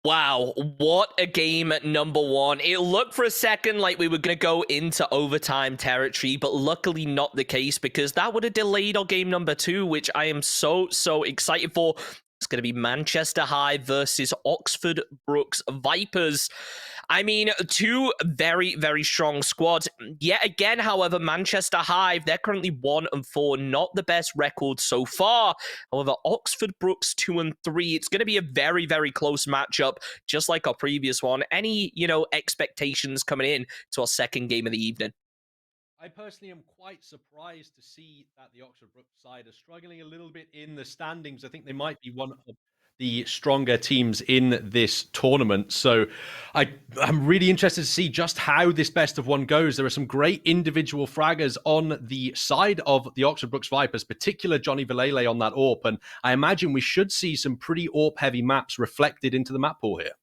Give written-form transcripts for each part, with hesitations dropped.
Wow, what a game at number one. It looked for a second like we were going to go into overtime territory, but luckily not the case because that would have delayed our game number two, which I am so excited for. It's going to be Manchester High versus Oxford Brooks Vipers. I mean, two very strong squads. Yet again, however, Manchester Hive, they're currently 1-4, not the best record so far. However, Oxford Brooks 2-3. It's going to be a very close matchup, just like our previous one. Any, expectations coming in to our second game of the evening? I personally am quite surprised to see that the Oxford Brook side are struggling a little bit in the standings. I think they might be one of the stronger teams in this tournament. So I'm really interested to see just how this best of one goes. There are some great individual fraggers on the side of the Oxford Brooks Vipers, particular Johnny Valele on that AWP. And I imagine we should see some pretty AWP heavy maps reflected into the map pool here.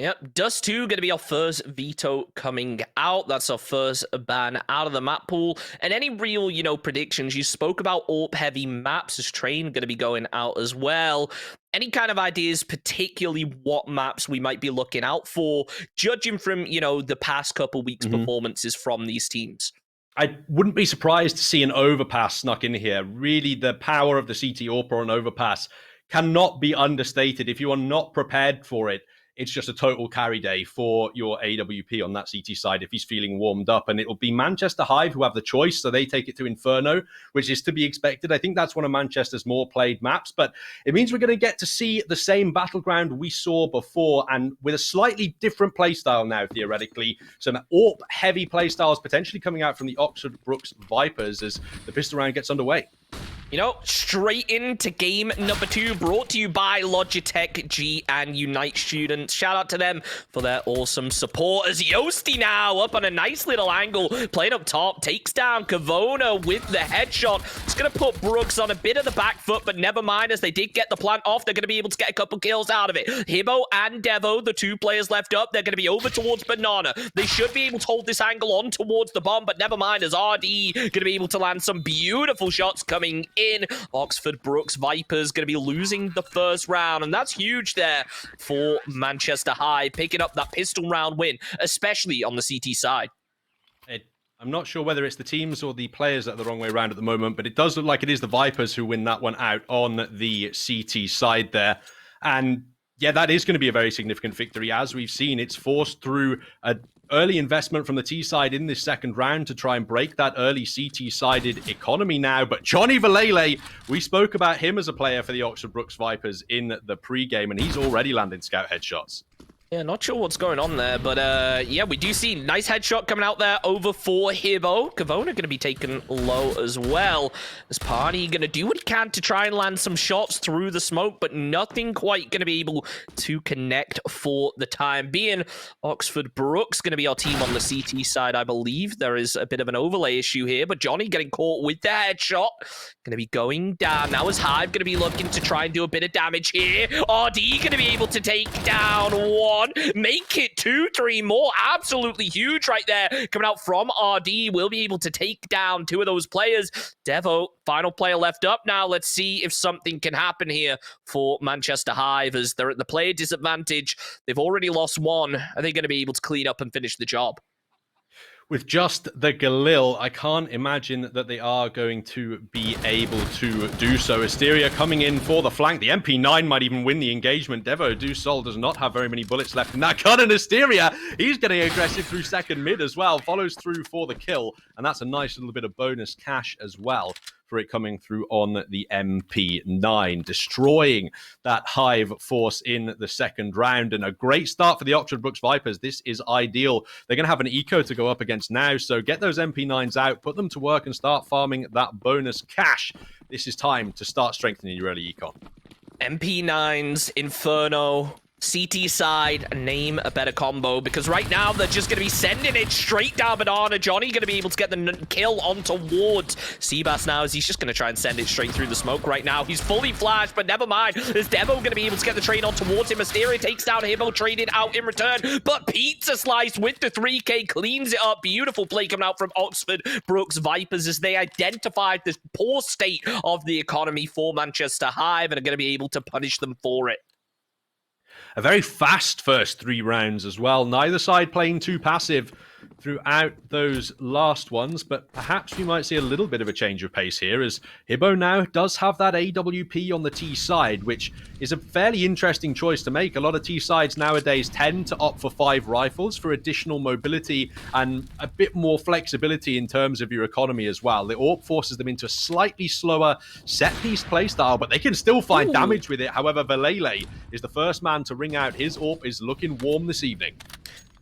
Yep, Dust 2 going to be our first veto coming out. That's our first ban out of the map pool. And any real, predictions? You spoke about AWP-heavy maps. Is Train going to be going out as well? Any kind of ideas, particularly what maps we might be looking out for, judging from, the past couple weeks' performances from these teams? I wouldn't be surprised to see an overpass snuck in here. Really, the power of the CT AWP or an overpass cannot be understated. If you are not prepared for it, it's just a total carry day for your AWP on that CT side if he's feeling warmed up. And it will be Manchester Hive who have the choice, so they take it to Inferno, which is to be expected. I think that's one of Manchester's more played maps, but it means we're going to get to see the same battleground we saw before, and with a slightly different playstyle now, theoretically. Some AWP-heavy playstyles potentially coming out from the Oxford Brooks Vipers as the pistol round gets underway. Straight into game number two, brought to you by Logitech G and Unite students. Shout out to them for their awesome support. As Yosti now up on a nice little angle, playing up top, takes down Kavona with the headshot. It's going to put Brooks on a bit of the back foot, but never mind, as they did get the plant off, they're going to be able to get a couple kills out of it. Hibbo and Devo, the two players left up, they're going to be over towards Banana. They should be able to hold this angle on towards the bomb, but never mind, as RD going to be able to land some beautiful shots coming in. Oxford Brooks Vipers going to be losing the first round, and that's huge there for Manchester High, picking up that pistol round win, especially on the CT side. I'm not sure whether it's the teams or the players that are the wrong way around at the moment, but it does look like it is the Vipers who win that one out on the CT side there. And yeah, that is going to be a very significant victory. As we've seen, it's forced through an early investment from the T side in this second round to try and break that early CT-sided economy now. But Johnny Valele, we spoke about him as a player for the Oxford Brooks Vipers in the pregame, and he's already landing scout headshots. Yeah, not sure what's going on there, but yeah, we do see nice headshot coming out there over for Hibbo. Kavona going to be taken low as well. As Party going to do what he can to try and land some shots through the smoke, but nothing quite going to be able to connect for the time being. Oxford Brooks going to be our team on the CT side, I believe. There is a bit of an overlay issue here, but Johnny getting caught with the headshot. Going to be going down. Now is Hive going to be looking to try and do a bit of damage here. RD going to be able to take down one. Make it 2-3 more. Absolutely huge right there. Coming out from RD. Will be able to take down two of those players. Devo, final player left up now. Let's see if something can happen here for Manchester Hive as they're at the player disadvantage. They've already lost one. Are they going to be able to clean up and finish the job? With just the Galil, I can't imagine that they are going to be able to do so. Asteria coming in for the flank. The MP9 might even win the engagement. Devo Dusol does not have very many bullets left in that gun. And Asteria, he's getting aggressive through second mid as well. Follows through for the kill. And that's a nice little bit of bonus cash as well for it coming through on the MP9, destroying that Hive force in the second round. And a great start for the Oxford Brooks Vipers. This is ideal. They're going to have an eco to go up against now, so get those MP9s out, put them to work, and start farming that bonus cash. This is time to start strengthening your early econ. MP9s, Inferno, CT side, name a better combo, because right now they're just going to be sending it straight down Banana. Johnny going to be able to get the kill on towards Seabass now, as he's just going to try and send it straight through the smoke right now. He's fully flashed, but never mind. Is Devo going to be able to get the trade on towards him? Asteria takes down Hibbo, traded out in return, but Pizza Slice with the 3K cleans it up. Beautiful play coming out from Oxford Brooks Vipers as they identified the poor state of the economy for Manchester Hive and are going to be able to punish them for it. a very fast first 3 rounds as well. Neither side playing too passive throughout those last ones, but perhaps we might see a little bit of a change of pace here, as Hibbo now does have that AWP on the T side, which is a fairly interesting choice to make. A lot of T sides nowadays tend to opt for 5 rifles for additional mobility and a bit more flexibility in terms of your economy as well. The AWP forces them into a slightly slower set-piece playstyle, but they can still find damage with it. However, Valele is the first man to ring out. His AWP is looking warm this evening.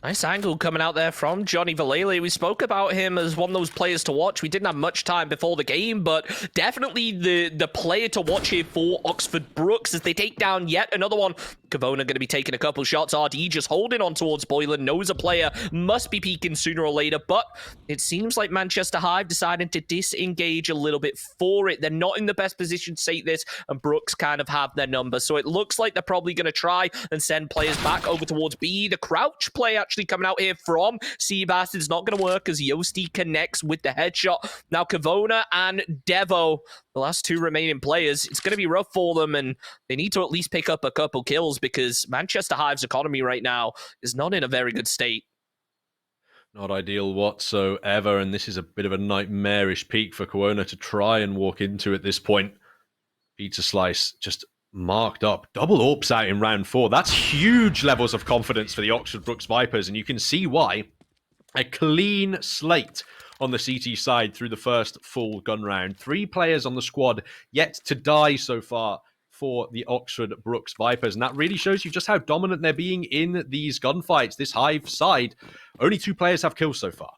Nice angle coming out there from Johnny Valele. We spoke about him as one of those players to watch. We didn't have much time before the game, but definitely the player to watch here for Oxford Brooks as they take down yet another one. Kavona going to be taking a couple shots. RD just holding on towards Boiler. Knows a player must be peeking sooner or later, but it seems like Manchester Hive decided to disengage a little bit for it. They're not in the best position to take this, and Brooks kind of have their number. So it looks like they're probably going to try and send players back over towards B. The crouch play actually coming out here from Seabass is not going to work as Yosti connects with the headshot. Now Kavona and Devo, the last 2 remaining players, it's going to be rough for them, and they need to at least pick up a couple kills because Manchester Hive's economy right now is not in a very good state. Not ideal whatsoever, and this is a bit of a nightmarish peak for Kavona to try and walk into at this point. Pizza Slice just marked up. Double AWPs out in round 4. That's huge levels of confidence for the Oxford Brooks Vipers, and you can see why. A clean slate on the CT side through the first full gun round. 3 players on the squad yet to die so far for the Oxford Brooks Vipers, and that really shows you just how dominant they're being in these gunfights. This Hive side, only 2 players have kills so far.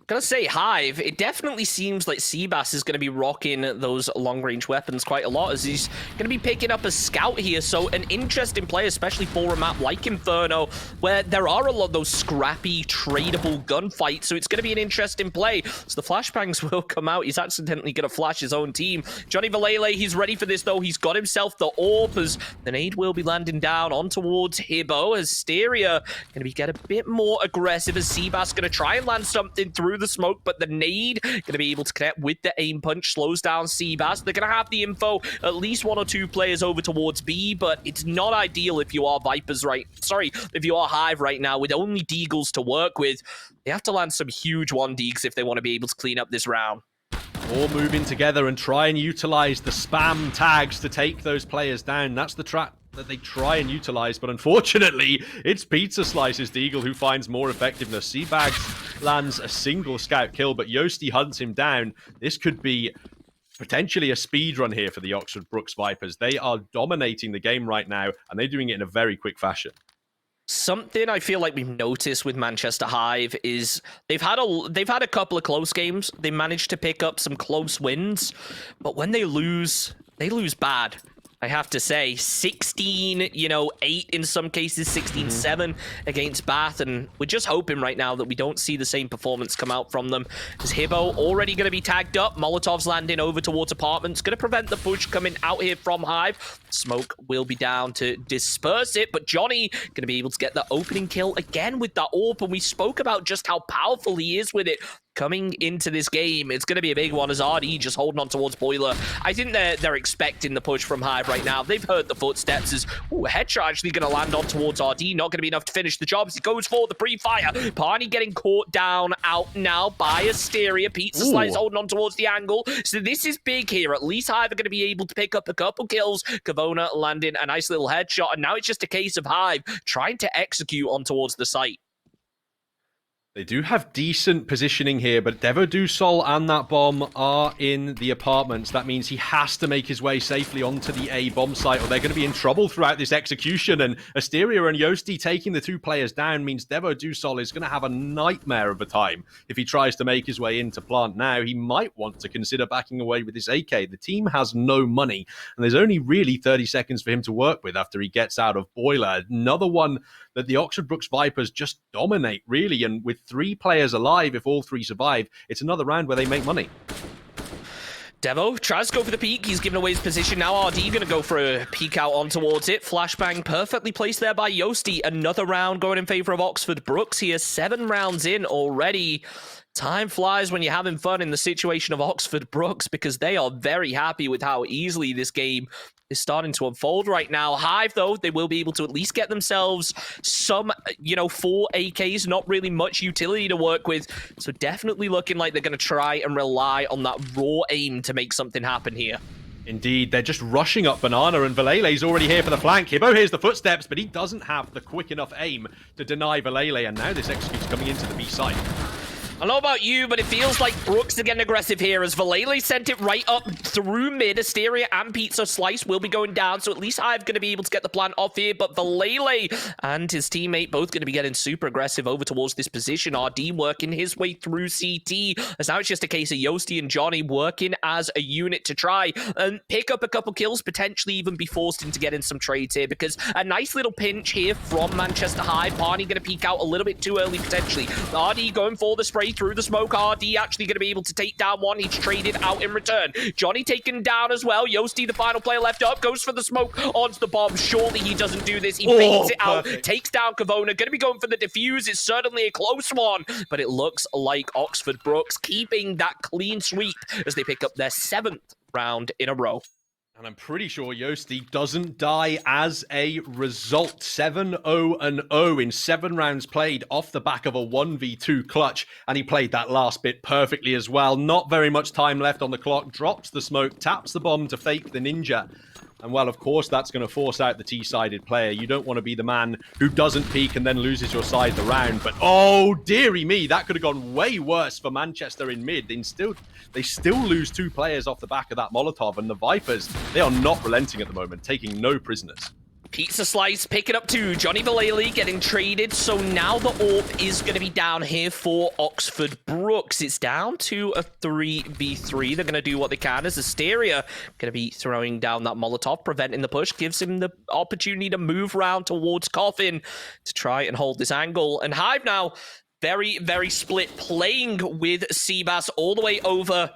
Gonna say Hive, it definitely seems like Seabass is gonna be rocking those long-range weapons quite a lot as he's gonna be picking up a scout here. So an interesting play, especially for a map like Inferno, where there are a lot of those scrappy, tradable gunfights. So it's gonna be an interesting play. So the flashbangs will come out. He's accidentally gonna flash his own team. Johnny Valele, he's ready for this though. He's got himself the AWP as the nade will be landing down on towards Hibbo. As Styria gonna get a bit more aggressive as Seabass gonna try and land something through the smoke, but the nade gonna be able to connect with the aim punch, slows down Seabass. They're gonna have the info, at least 1 or 2 players over towards B, but it's not ideal if you are Vipers if you are Hive right now with only Deagles to work with. They have to land some huge 1-Deags if they want to be able to clean up this round. All moving together and try and utilize the spam tags to take those players down. That's the trap that they try and utilize, but unfortunately, it's Pizza Slice's Deagle who finds more effectiveness. Seabags lands a single scout kill, but Yosti hunts him down. This could be potentially a speed run here for the Oxford Brooks Vipers. They are dominating the game right now, and they're doing it in a very quick fashion. Something I feel like we've noticed with Manchester Hive is they've had a couple of close games. They managed to pick up some close wins, but when they lose bad. I have to say, 16, 8 in some cases, 16-7 against Bath, and we're just hoping right now that we don't see the same performance come out from them. Is Hibbo already going to be tagged up? Molotov's landing over towards apartments, going to prevent the push coming out here from Hive. Smoke will be down to disperse it, but Johnny going to be able to get the opening kill again with that AWP, and we spoke about just how powerful he is with it. Coming into this game, it's going to be a big one as RD just holding on towards Boiler. I think they're expecting the push from Hive right now. They've heard the footsteps as, a headshot actually going to land on towards RD. Not going to be enough to finish the job as he goes for the pre-fire. Parney getting caught down out now by Asteria. Pizza Slice holding on towards the angle. So this is big here. At least Hive are going to be able to pick up a couple kills. Kavona landing a nice little headshot. And now it's just a case of Hive trying to execute on towards the site. They do have decent positioning here, but Devo do Sol and that bomb are in the apartments. That means he has to make his way safely onto the A bomb site, or they're going to be in trouble throughout this execution. And Asteria and Yosti taking the 2 players down means Devo do Sol is going to have a nightmare of a time if he tries to make his way into plant now. He might want to consider backing away with his AK. The team has no money, and there's only really 30 seconds for him to work with after he gets out of Boiler. Another one that the Oxford Brooks Vipers just dominate, really, and with 3 players alive, if all 3 survive, it's another round where they make money. Devo tries to go for the peek. He's given away his position. Now RD going to go for a peek out on towards it. Flashbang perfectly placed there by Yosti. Another round going in favor of Oxford Brooks here. 7 rounds in already. Time flies when you're having fun in the situation of Oxford Brooks, because they are very happy with how easily this game is starting to unfold right now. Hive, though, they will be able to at least get themselves some, 4 AKs, not really much utility to work with. So definitely looking like they're going to try and rely on that raw aim to make something happen here. Indeed, they're just rushing up Banana, and Valele's already here for the flank. Hibbo hears the footsteps, but he doesn't have the quick enough aim to deny Valele, and now this execute's coming into the B side. I don't know about you, but it feels like Brooks are getting aggressive here as Valele sent it right up through mid. Asteria and Pizza Slice will be going down, so at least Hive going to be able to get the plant off here, but Valele and his teammate both going to be getting super aggressive over towards this position. RD working his way through CT, as now it's just a case of Yosti and Johnny working as a unit to try and pick up a couple kills, potentially even be forced into getting some trades here, because a nice little pinch here from Manchester Hive. Barney going to peek out a little bit too early, potentially. RD going for the spray through the smoke. RD actually going to be able to take down one. He's traded out in return. Johnny taken down as well. Yosti, the final player left up, goes for the smoke onto the bomb. Surely he doesn't do this. He baits it out, takes down Kavona. Going to be going for the defuse. It's certainly a close one, but it looks like Oxford Brooks keeping that clean sweep as they pick up their 7th round in a row. And I'm pretty sure Yosti doesn't die as a result. 7-0-0 in 7 rounds played off the back of a 1v2 clutch. And he played that last bit perfectly as well. Not very much time left on the clock. Drops the smoke, taps the bomb to fake the ninja. And well, of course, that's going to force out the T-sided player. You don't want to be the man who doesn't peek and then loses your side the round. But oh, dearie me, that could have gone way worse for Manchester in mid. They still lose 2 players off the back of that Molotov. And the Vipers, they are not relenting at the moment, taking no prisoners. Pizza Slice pick it up too. Johnny Valele getting traded. So now the AUE is going to be down here for Oxford Brooks. It's down to a 3v3. They're going to do what they can as Asteria going to be throwing down that Molotov, preventing the push, gives him the opportunity to move around towards Coffin to try and hold this angle. And Hive now very, very split, playing with Seabass all the way over.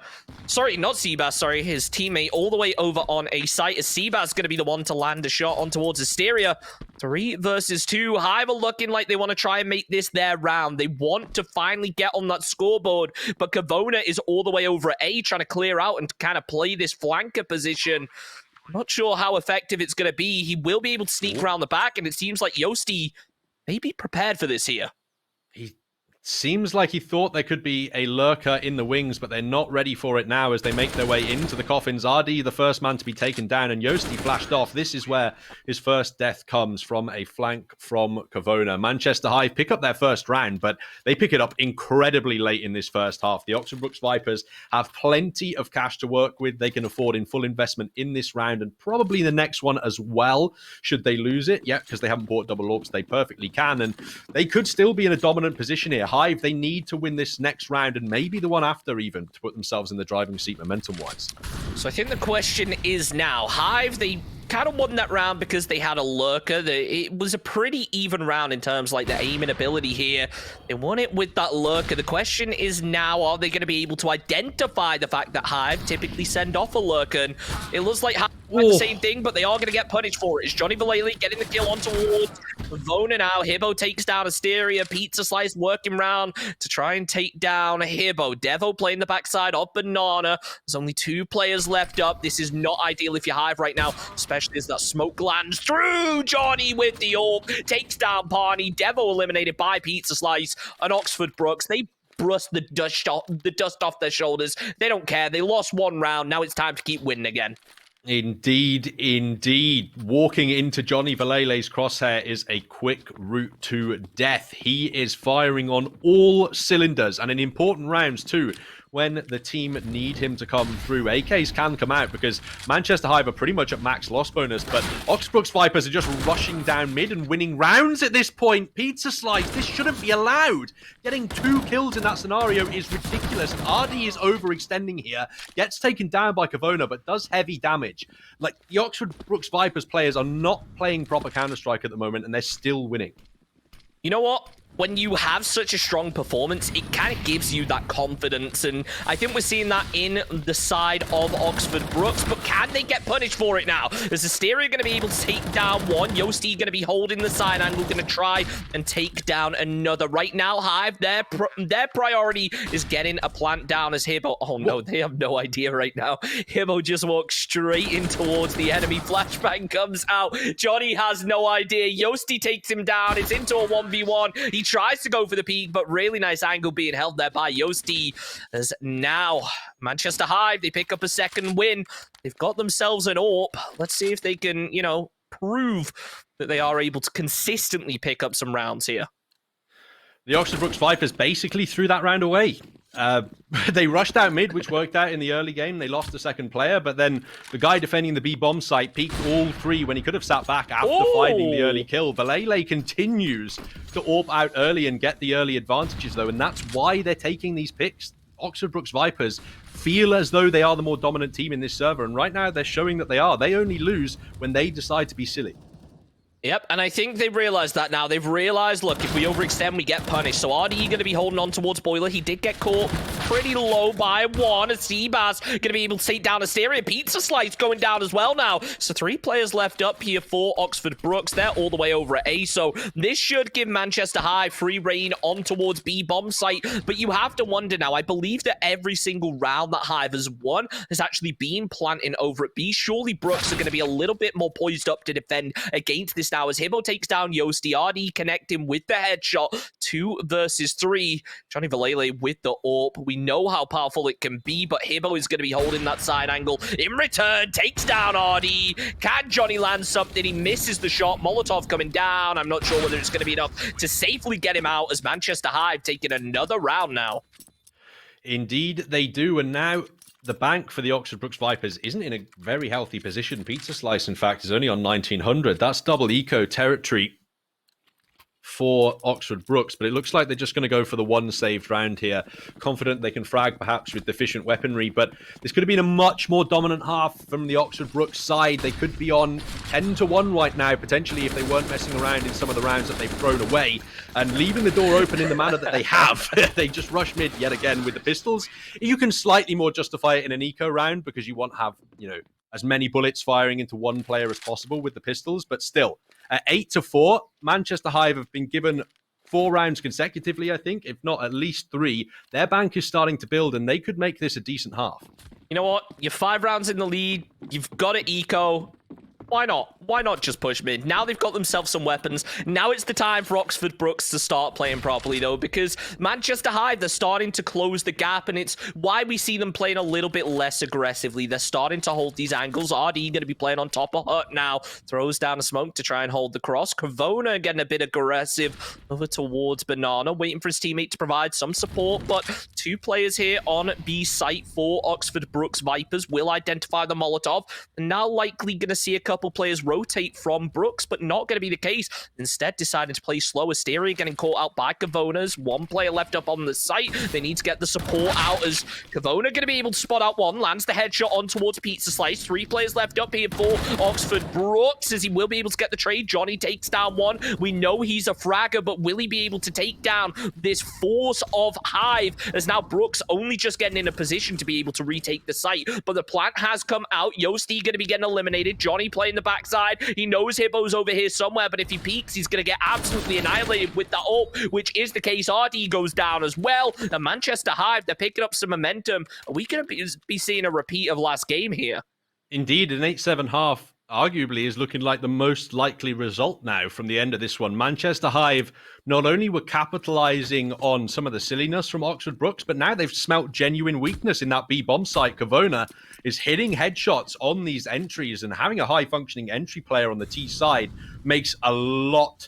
Sorry, not Seabass, sorry, his teammate all the way over on a site. As Seabass going to be the one to land a shot on towards Asteria. 3 versus 2. Hive are looking like they want to try and make this their round. They want to finally get on that scoreboard, but Kavona is all the way over at A, trying to clear out and kind of play this flanker position. Not sure how effective it's going to be. He will be able to sneak around the back, and it seems like Yosti may be prepared for this here. Seems like he thought there could be a lurker in the wings, but they're not ready for it now as they make their way into the coffins. RD, the first man to be taken down, and Yosti flashed off. This is where his first death comes, from a flank from Kavona. Manchester Hive pick up their first round, but they pick it up incredibly late in this first half. The Oxford Brooks Vipers have plenty of cash to work with. They can afford in full investment in this round and probably the next one as well, should they lose it. Yeah, because they haven't bought double AUEs, they perfectly can, and they could still be in a dominant position here. Hive, they need to win this next round and maybe the one after even to put themselves in the driving seat momentum-wise. So I think the question is now, Hive, they kind of won that round because they had a lurker. It was a pretty even round in terms like the aiming ability here. They won it with that lurker. The question is now, are they going to be able to identify the fact that Hive typically send off a lurker? And it looks like Hive the same thing, but they are going to get punished for it. It's Johnny Valele getting the kill on towards Vona now. Hibbo takes down Asteria. Pizza Slice working round to try and take down Hibbo. Devo playing the backside of Banana. There's only 2 players left up. This is not ideal if you're Hive right now, especially as that smoke lands through Johnny with the AUE. Takes down Barney. Devo eliminated by Pizza Slice. And Oxford Brooks, they brush the dust off their shoulders. They don't care. They lost 1 round. Now it's time to keep winning again. Indeed, indeed. Walking into Johnny Valele's crosshair is a quick route to death. He is firing on all cylinders, and in important rounds too, when the team need him to come through. AKs can come out because Manchester Hive are pretty much at max loss bonus, but Oxford Brooks Vipers are just rushing down mid and winning rounds at this point. Pizza Slice, this shouldn't be allowed. Getting 2 kills in that scenario is ridiculous. RD is overextending here, gets taken down by Kavona, but does heavy damage. Like, the Oxford Brooks Vipers players are not playing proper Counter-Strike at the moment, and they're still winning. You know what? when you have such a strong performance, it kind of gives you that confidence, and I think we're seeing that in the side of Oxford Brooks, but can they get punished for it now? Is Asteria going to be able to take down one? Yosti going to be holding the side angle, going to try and take down another. Right now, Hive, their priority is getting a plant down as Hibbo. Oh no, they have no idea right now. Hibbo just walks straight in towards the enemy. Flashbang comes out. Johnny has no idea. Yosti takes him down. It's into a 1v1. He tries to go for the peak, but really nice angle being held there by Yosti. As now, Manchester Hive, they pick up a second win. They've got themselves an AUE. Let's see if they can, you know, prove that they are able to consistently pick up some rounds here. The Oxford Brooks Vipers basically threw that round away. They rushed out mid, which worked out in the early game. They lost the second player, but then the guy defending the B bomb site peeked all three when he could have sat back after finding the early kill. Valele continues to AWP out early and get the early advantages, though, and that's why they're taking these picks. Oxford Brooks Vipers feel as though they are the more dominant team in this server, and right now they're showing that they are. They only lose when they decide to be silly. Yep, and I think they've realized that now. They've realized, look, if we overextend, we get punished. So RDE going to be holding on towards Boiler. He did get caught pretty low by one. Seabass going to be able to take down Asteria. Pizza Slice going down as well now. So 3 players left up here for Oxford Brooks. They're all the way over at A. So this should give Manchester High free reign on towards B bomb site. But you have to wonder now, I believe that every single round that Hive has won has actually been planting over at B. Surely Brooks are going to be a little bit more poised up to defend against this now as Hibbo takes down Yosti. RD connecting with the headshot. 2 versus 3. Johnny Valele with the AWP. We know how powerful it can be, but Hibbo is going to be holding that side angle. In return, takes down RD. Can Johnny land something? He misses the shot. Molotov coming down. I'm not sure whether it's going to be enough to safely get him out as Manchester Hive taking another round now. Indeed, they do, and now the bank for the Oxford Brooks Vipers isn't in a very healthy position. Pizza Slice, in fact, is only on 1900. That's double eco territory for Oxford Brooks, but it looks like they're just going to go for the one saved round here. Confident they can frag perhaps with deficient weaponry, but this could have been a much more dominant half from the Oxford Brooks side. They could be on 10-1 right now, potentially, if they weren't messing around in some of the rounds that they've thrown away and leaving the door open in the manner that they have. They just rush mid yet again with the pistols. You can slightly more justify it in an eco round because you want to have, you know, as many bullets firing into one player as possible with the pistols, but still, at 8-4, Manchester Hive have been given 4 rounds consecutively, I think, if not at least 3. Their bank is starting to build, and they could make this a decent half. You know what? You're 5 rounds in the lead. You've got to eco. Why not? Why not just push mid? Now they've got themselves some weapons. Now it's the time for Oxford Brooks to start playing properly, though, because Manchester Hive, they're starting to close the gap, and it's why we see them playing a little bit less aggressively. They're starting to hold these angles. RD going to be playing on top of Hut now. Throws down a smoke to try and hold the cross. Kavona getting a bit aggressive over towards Banana, waiting for his teammate to provide some support, but 2 players here on B site for Oxford Brooks Vipers will identify the Molotov, and now likely going to see a couple players rotate from Brooks, but not going to be the case. Instead, deciding to play slow. Asteria getting caught out by Kavona's. 1 player left up on the site. They need to get the support out as Kavona going to be able to spot out one. Lands the headshot on towards Pizza Slice. 3 players left up here for Oxford Brooks as he will be able to get the trade. Johnny takes down 1. We know he's a fragger, but will he be able to take down this force of Hive as now Brooks only just getting in a position to be able to retake the site, but the plant has come out. Yosti going to be getting eliminated. Johnny playing the backside. He knows Hibbo's over here somewhere, but if he peeks, he's going to get absolutely annihilated with the ult, which is the case. RD goes down as well. The Manchester Hive, they're picking up some momentum. Are we going to be seeing a repeat of last game here? Indeed, an 8-7 half arguably is looking like the most likely result now from the end of this one. Manchester Hive not only were capitalizing on some of the silliness from Oxford Brooks, but now they've smelt genuine weakness in that B bomb site. Kavona is hitting headshots on these entries, and having a high functioning entry player on the T side makes a lot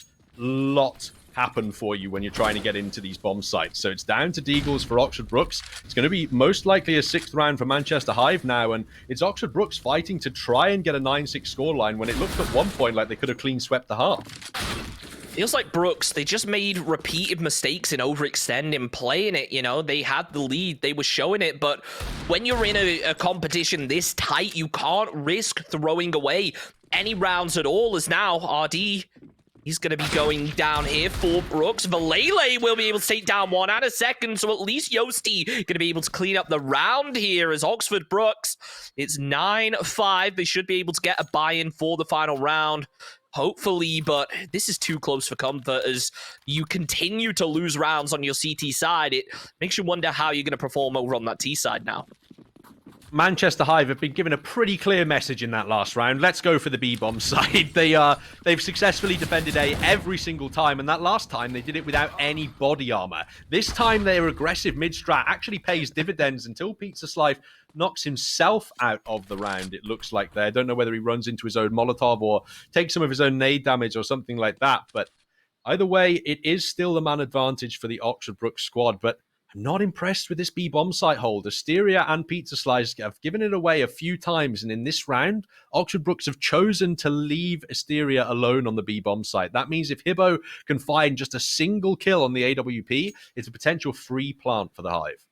happen for you when you're trying to get into these bomb sites. So it's down to Deagles for Oxford Brooks. It's going to be most likely a 6th round for Manchester Hive now, and it's Oxford Brooks fighting to try and get a 9-6 scoreline when it looked at one point like they could have clean swept the half. Feels like Brooks, they just made repeated mistakes in overextending, playing it, you know. They had the lead, they were showing it, but when you're in a competition this tight, you can't risk throwing away any rounds at all, as now RD He's going to be going down here for Brooks. Valele will be able to take down one and a second, so at least Yosti going to be able to clean up the round here as Oxford Brooks. It's 9-5. They should be able to get a buy-in for the final round, hopefully, but this is too close for comfort as you continue to lose rounds on your CT side. It makes you wonder how you're going to perform over on that T side now. Manchester Hive have been given a pretty clear message in that last round. Let's go for the B-bomb side. They've successfully defended A every single time, and that last time they did it without any body armor. This time their aggressive mid-strat actually pays dividends until Pizza Slice knocks himself out of the round, it looks like there. I don't know whether he runs into his own Molotov or takes some of his own nade damage or something like that, but either way, it is still the man advantage for the Oxford Brooks squad, but I'm not impressed with this B-bomb site hold. Asteria and Pizza Slice have given it away a few times, and in this round, Oxford Brooks have chosen to leave Asteria alone on the B-bomb site. That means if Hibbo can find just a single kill on the AWP, it's a potential free plant for the Hive.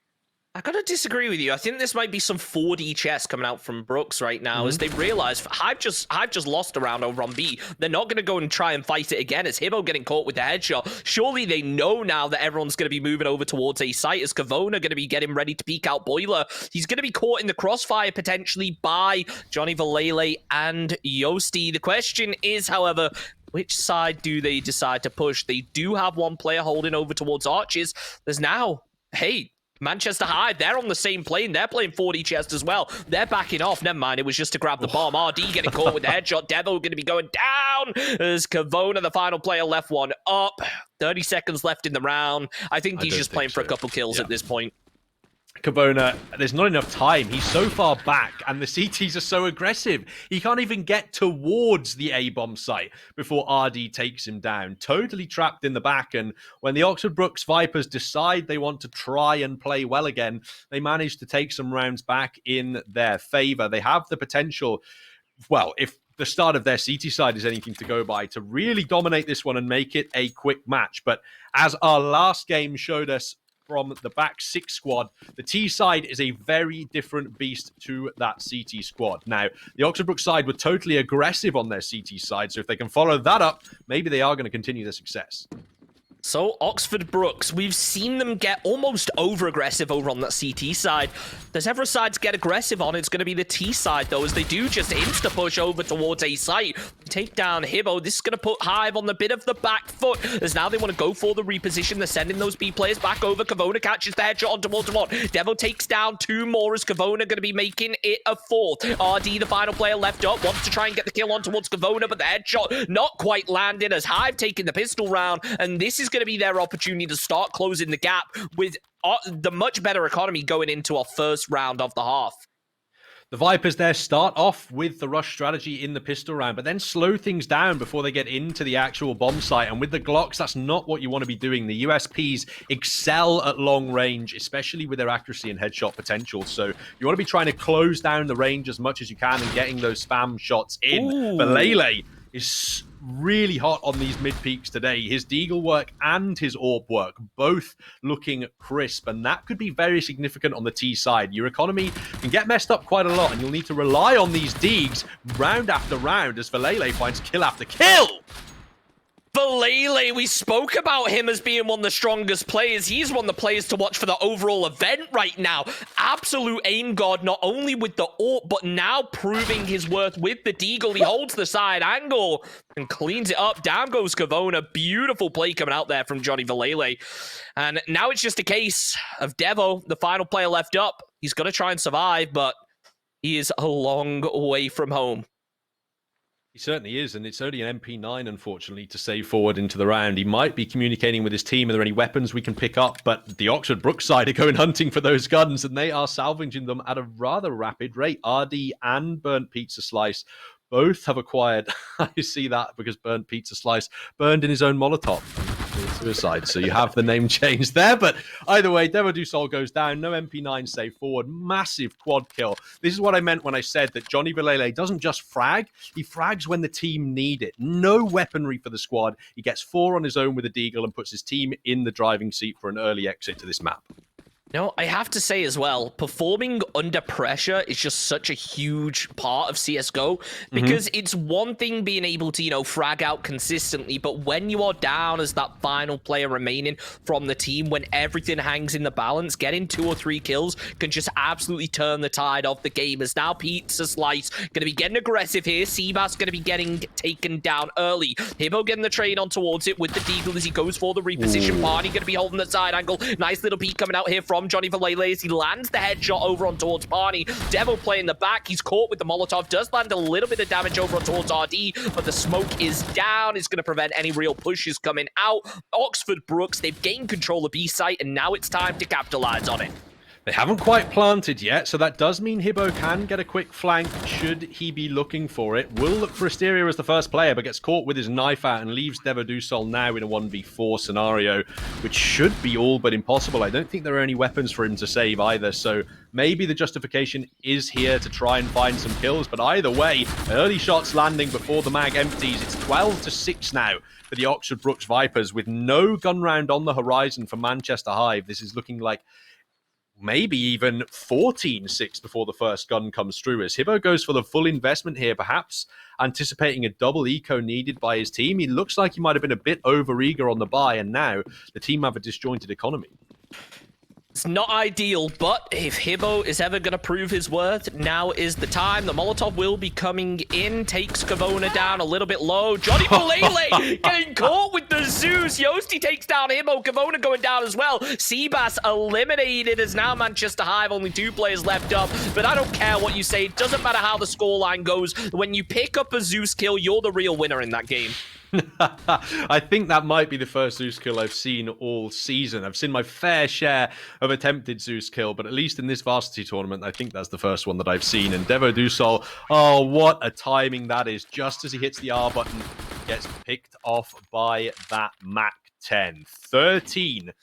I gotta disagree with you. I think this might be some 4D chess coming out from Brooks right now as they realize Hive just lost a round over on B. They're not gonna go and try and fight it again. As Hibbo getting caught with the headshot. Surely they know now that everyone's gonna be moving over towards A site as Kavona gonna be getting ready to peek out Boiler. He's gonna be caught in the crossfire potentially by Johnny Valele and Yosti. The question is, however, which side do they decide to push? They do have one player holding over towards Arches. There's now, hey, Manchester Hive, they're on the same plane. They're playing 4D chest as well. They're backing off. Never mind, it was just to grab the bomb. RD getting caught with the headshot. Devo going to be going down as Kavona, the final player, left one up. 30 seconds left in the round. I think he's just playing for a couple kills at this point. Kavona, there's not enough time. He's so far back, and the CTs are so aggressive. He can't even get towards the A-bomb site before RD takes him down. Totally trapped in the back, and when the Oxford Brooks Vipers decide they want to try and play well again, they manage to take some rounds back in their favor. They have the potential, well, if the start of their CT side is anything to go by, to really dominate this one and make it a quick match. But as our last game showed us, from the back six squad, the T side is a very different beast to that CT squad. Now, the Oxford Brooks side were totally aggressive on their CT side, so if they can follow that up, maybe they are going to continue their success. So, Oxford Brooks, we've seen them get almost over-aggressive over on that CT side. If there's ever a side to get aggressive on, it's going to be the T side, though, as they do just insta-push over towards A site. Take down Hibbo. This is going to put Hive on the bit of the back foot, as now they want to go for the reposition. They're sending those B players back over. Kavona catches the headshot on towards one. Devo takes down two more, as Kavona going to be making it a fourth. RD, the final player left up, wants to try and get the kill on towards Kavona, but the headshot not quite landed, as Hive taking the pistol round, and this is going to be their opportunity to start closing the gap with the much better economy going into our first round of the half. The Vipers there start off with the rush strategy in the pistol round, but then slow things down before they get into the actual bomb site. And with the Glocks, that's not what you want to be doing. The USPs excel at long range, especially with their accuracy and headshot potential. So you want to be trying to close down the range as much as you can and getting those spam shots in. Valele is really hot on these mid peaks today. His deagle work and his AWP work both looking crisp, and that could be very significant on the T side. Your economy can get messed up quite a lot, and you'll need to rely on these deags round after round as Valele finds kill after kill. Valele, we spoke about him as being one of the strongest players. He's one of the players to watch for the overall event right now. Absolute aim god, not only with the AWP, but now proving his worth with the deagle. He holds the side angle and cleans it up. Down goes Kavona. Beautiful play coming out there from Johnny Valele. And now it's just a case of Devo, the final player left up. He's going to try and survive, but he is a long way from home. He certainly is, and it's only an MP9, unfortunately, to save forward into the round. He might be communicating with his team. Are there any weapons we can pick up? But the Oxford Brooks side are going hunting for those guns, and they are salvaging them at a rather rapid rate. RD and Burnt Pizza Slice both have acquired. I see that because Burnt Pizza Slice burned in his own Molotov. Suicide. So you have the name change there, but either way, Devo Du Sol goes down. No MP9 save forward. Massive quad kill. This is what I meant when I said that Johnny Valele doesn't just frag, he frags when the team need it. No weaponry for the squad. He gets 4 on his own with a deagle and puts his team in the driving seat for an early exit to this map. No, I have to say as well, performing under pressure is just such a huge part of CSGO because it's one thing being able to, frag out consistently, but when you are down as that final player remaining from the team, when everything hangs in the balance, getting 2 or 3 kills can just absolutely turn the tide of the game. As now Pizza Slice going to be getting aggressive here. Seabass going to be getting taken down early. Hibbo getting the trade on towards it with the deagle as he goes for the reposition. Party going to be holding the side angle. Nice little peek coming out here from Johnny Valele as he lands the headshot over on towards Barney. Devil playing the back. He's caught with the Molotov. Does land a little bit of damage over on towards RD, but the smoke is down. It's going to prevent any real pushes coming out. Oxford Brooks, they've gained control of B site, and now it's time to capitalize on it. They haven't quite planted yet, so that does mean Hibbo can get a quick flank should he be looking for it. Will look for Asteria as the first player, but gets caught with his knife out and leaves Devo Dusol now in a 1v4 scenario, which should be all but impossible. I don't think there are any weapons for him to save either, so maybe the justification is here to try and find some kills, but either way, early shots landing before the mag empties. It's 12-6 now for the Oxford Brooks Vipers, with no gun round on the horizon for Manchester Hive. This is looking like maybe even 14-6 before the first gun comes through, as Hibbo goes for the full investment here, perhaps anticipating a double eco needed by his team. He looks like he might have been a bit over-eager on the buy, and now the team have a disjointed economy. It's not ideal, but if Hibbo is ever going to prove his worth, now is the time. The Molotov will be coming in, takes Kavona down a little bit low. Johnny Valele getting caught with the Zeus. Yosti takes down Hibbo. Kavona going down as well. Seabass eliminated as now Manchester Hive, only 2 players left up. But I don't care what you say. It doesn't matter how the scoreline goes. When you pick up a Zeus kill, you're the real winner in that game. I think that might be the first Zeus kill I've seen all season. I've seen my fair share of attempted Zeus kill, but at least in this Varsity tournament, I think that's the first one that I've seen. And Devo Dusol, oh, what a timing that is. Just as he hits the R button, gets picked off by that Mac 10. 13-6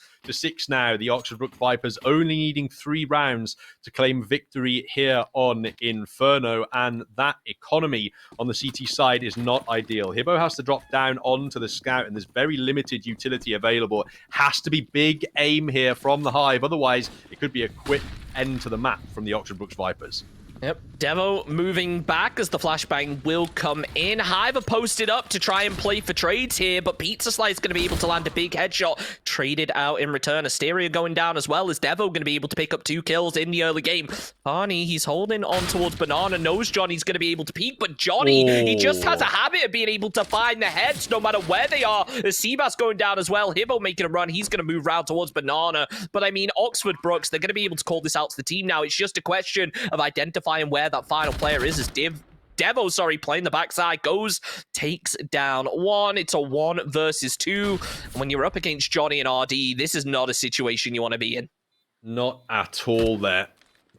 now. The Oxford Brook Vipers only needing 3 rounds to claim victory here on Inferno, and that economy on the CT side is not ideal. Hibbo has to drop down onto the scout, and there's very limited utility available. Has to be big aim here from the Hive, otherwise it could be a quick end to the map from the Oxford Brooks Vipers. Yep, Devo moving back as the flashbang will come in. Hive are posted up to try and play for trades here, but Pizza Slice going to be able to land a big headshot. Traded out in return. Asteria going down as well. Is Devo going to be able to pick up 2 kills in the early game? Barney, he's holding on towards Banana. Knows Johnny's going to be able to peek, but Johnny, he just has a habit of being able to find the heads no matter where they are. Seabass going down as well. Hibbo making a run. He's going to move round towards Banana. But I mean, Oxford Brooks, they're going to be able to call this out to the team now. It's just a question of identifying where that final player is, as Devo, playing the backside, goes, takes down 1. It's a 1 versus 2. When you're up against Johnny and RD, this is not a situation you want to be in. Not at all there.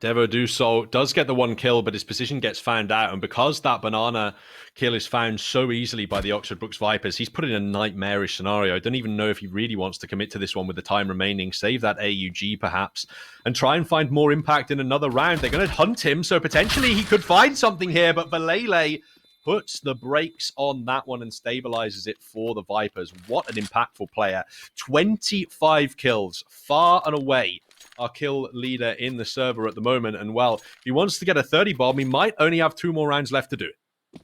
Devo Dusol does get the 1 kill, but his position gets found out. And because that banana kill is found so easily by the Oxford Brooks Vipers, he's put in a nightmarish scenario. I don't even know if he really wants to commit to this one with the time remaining. Save that AUG, perhaps, and try and find more impact in another round. They're going to hunt him, so potentially he could find something here, but Valele puts the brakes on that one and stabilizes it for the Vipers. What an impactful player. 25 kills, far and away our kill leader in the server at the moment. And well, if he wants to get a 30 bomb, he might only have 2 more rounds left to do it.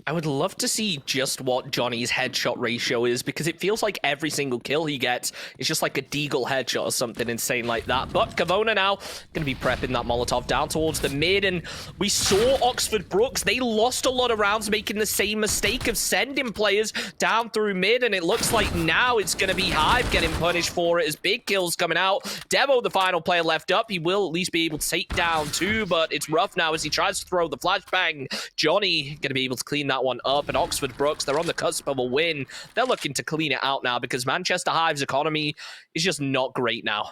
I would love to see just what Johnny's headshot ratio is, because it feels like every single kill he gets is just like a deagle headshot or something insane like that. But Kavona now going to be prepping that Molotov down towards the mid, and we saw Oxford Brooks, they lost a lot of rounds making the same mistake of sending players down through mid, and it looks like now it's going to be Hive getting punished for it as big kills coming out. Devo, the final player left up, he will at least be able to take down 2, but it's rough now as he tries to throw the flashbang. Johnny going to be able to clean that one up, and Oxford Brooks, they're on the cusp of a win. They're looking to clean it out now because Manchester Hive's economy is just not great now.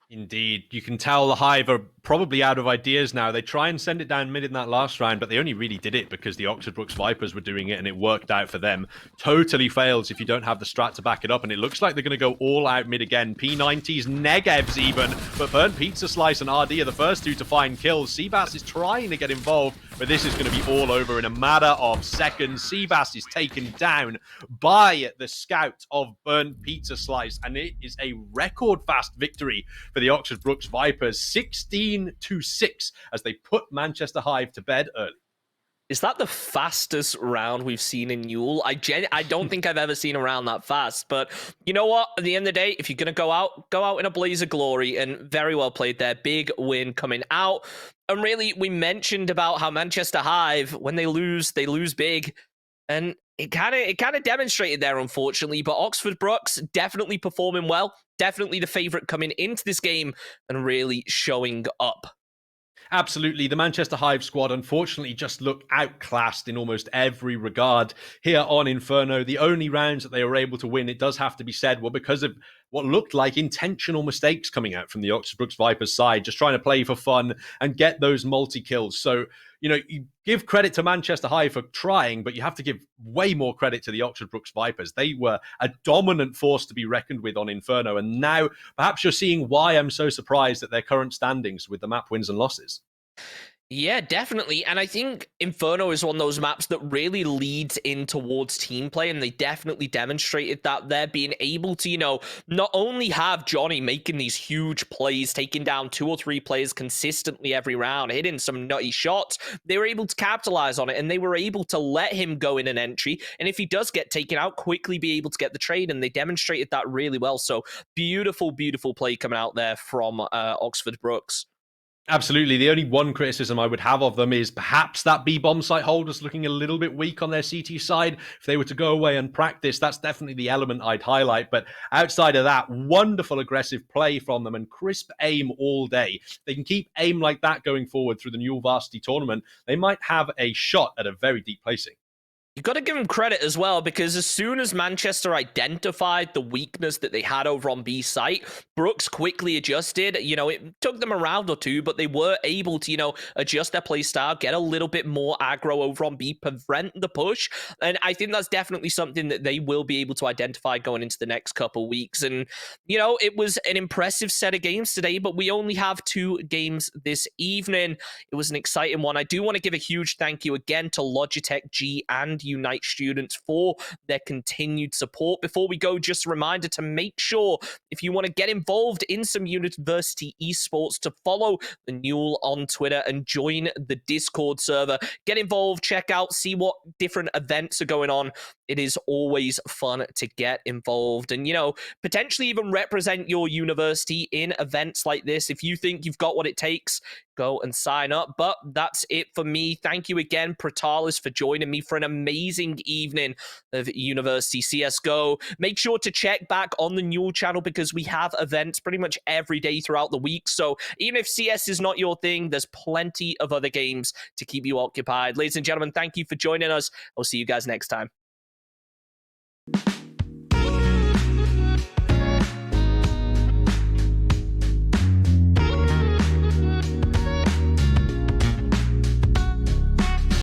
Indeed. You can tell the Hive are probably out of ideas now. They try and send it down mid in that last round, but they only really did it because the Oxford Brooks Vipers were doing it and it worked out for them. Totally fails if you don't have the strat to back it up, and it looks like they're going to go all out mid again. P90s, Negevs even, but Burnt Pizza Slice and RD are the first two to find kills. Seabass is trying to get involved, but this is going to be all over in a matter of seconds. Seabass is taken down by the scout of Burnt Pizza Slice, and it is a record fast victory for the Oxford Brooks Vipers, 16-6, as they put Manchester Hive to bed early. Is that the fastest round we've seen in Yule? I don't think I've ever seen a round that fast. But you know what? At the end of the day, if you're going to go out in a blaze of glory, and very well played there. Big win coming out. And really, we mentioned about how Manchester Hive, when they lose big. And it kind of demonstrated there, unfortunately. But Oxford Brooks definitely performing well. Definitely the favorite coming into this game and really showing up. Absolutely. The Manchester Hive squad, unfortunately, just look outclassed in almost every regard here on Inferno. The only rounds that they were able to win, it does have to be said, were because of what looked like intentional mistakes coming out from the Oxford Brooks Vipers side, just trying to play for fun and get those multi-kills. So, you give credit to Manchester Hive for trying, but you have to give way more credit to the Oxford Brooks Vipers. They were a dominant force to be reckoned with on Inferno, and now perhaps you're seeing why I'm so surprised at their current standings with the map wins and losses. Yeah, definitely. And I think Inferno is one of those maps that really leads in towards team play, and they definitely demonstrated that there, being able to, not only have Johnny making these huge plays, taking down 2 or 3 players consistently every round, hitting some nutty shots, they were able to capitalize on it, and they were able to let him go in an entry, and if he does get taken out, quickly be able to get the trade, and they demonstrated that really well. So beautiful, beautiful play coming out there from Oxford Brooks. Absolutely. The only one criticism I would have of them is perhaps that B-bomb site holders looking a little bit weak on their CT side. If they were to go away and practice, that's definitely the element I'd highlight. But outside of that, wonderful aggressive play from them and crisp aim all day. If they can keep aim like that going forward through the new Varsity tournament, they might have a shot at a very deep placing. You've got to give them credit as well, because as soon as Manchester identified the weakness that they had over on B site, Brooks quickly adjusted. It took them a round or two, but they were able to, adjust their play style, get a little bit more aggro over on B, prevent the push. And I think that's definitely something that they will be able to identify going into the next couple weeks. And, it was an impressive set of games today, but we only have 2 games this evening. It was an exciting one. I do want to give a huge thank you again to Logitech G and Unite students for their continued support. Before we go, just a reminder to make sure, if you want to get involved in some university esports, to follow the Newell on Twitter and join the Discord server. Get involved, check out, see what different events are going on. It is always fun to get involved and, potentially even represent your university in events like this. If you think you've got what it takes, go and sign up. But that's it for me. Thank you again, Pratalis, for joining me for an amazing evening of University CSGO. Make sure to check back on the Newell channel, because we have events pretty much every day throughout the week. So even if CS is not your thing, there's plenty of other games to keep you occupied. Ladies and gentlemen, thank you for joining us. I'll see you guys next time.